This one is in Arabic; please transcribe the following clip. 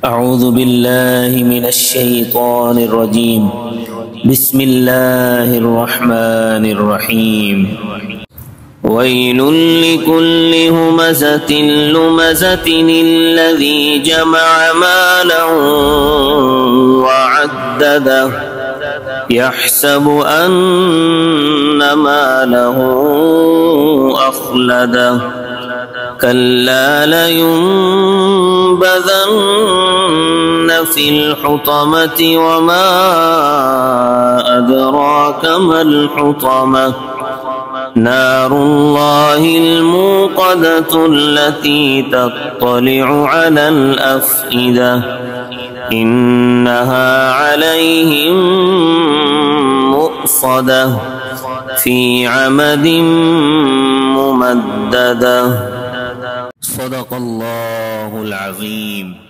أعوذ بالله من الشيطان الرجيم. بسم الله الرحمن الرحيم. ويل لكل همزة لمزة الذي جمع مالا وعدده يحسب أن ماله أخلده كلا لينبذن في الحطمة وما أدراك ما الحطمة نار الله الموقدة التي تطلع على الأفئدة إنها عليهم مؤصدة في عمد ممددة. صدق الله العظيم.